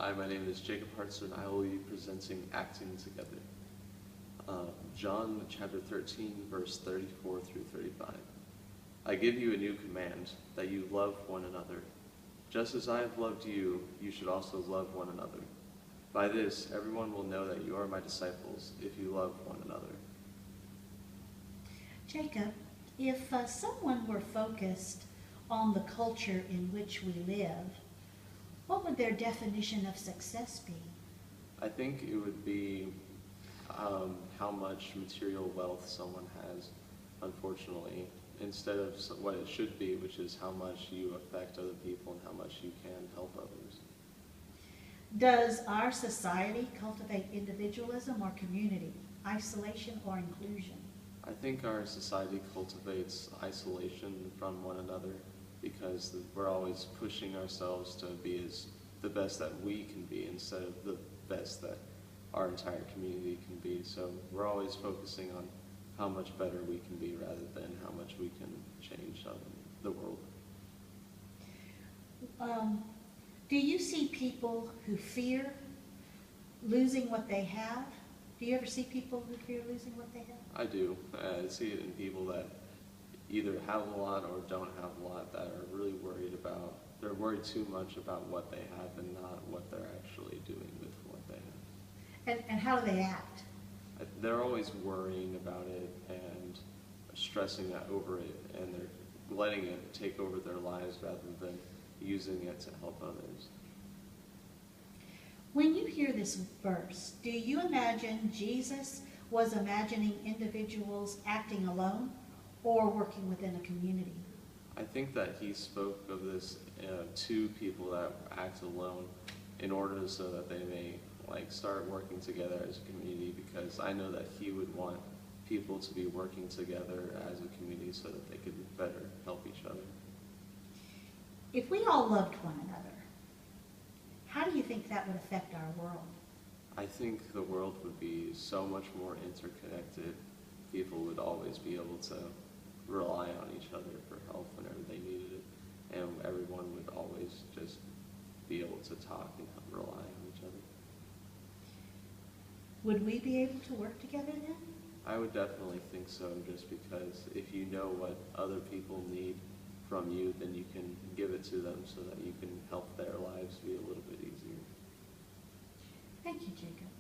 Hi, my name is Jacob Hartzer, and I will be presenting Acting Together. John chapter 13, verse 34 through 35. I give you a new command, that you love one another. Just as I have loved you, you should also love one another. By this, everyone will know that you are my disciples, if you love one another. Jacob, if someone were focused on the culture in which we live, what would their definition of success be? I think it would be how much material wealth someone has, unfortunately, instead of what it should be, which is how much you affect other people and how much you can help others. Does our society cultivate individualism or community, isolation or inclusion? I think our society cultivates isolation from one another because we're always pushing ourselves to be the best that we can be instead of the best that our entire community can be. So we're always focusing on how much better we can be rather than how much we can change the world. Do you see people who fear losing what they have? Do you ever see people who fear losing what they have? I do. I see it in people that either have a lot or don't have a lot that are really worried about, they're worried too much about what they have and not what they're actually doing with what they have. And how do they act? They're always worrying about it and stressing over it, and they're letting it take over their lives rather than using it to help others. When you hear this verse, do you imagine Jesus was imagining individuals acting alone or working within a community? I think that he spoke of this to people that act alone in order so that they may start working together as a community, because I know that he would want people to be working together as a community so that they could better help each other. If we all loved one another, how do you think that would affect our world? I think the world would be so much more interconnected. People would always be able to rely on each other for help whenever they needed it, and everyone would always just be able to talk and rely on each other. Would we be able to work together then? I would definitely think so, just because if you know what other people need from you, then you can give it to them so that you can help their lives be a little bit easier. Thank you, Jacob.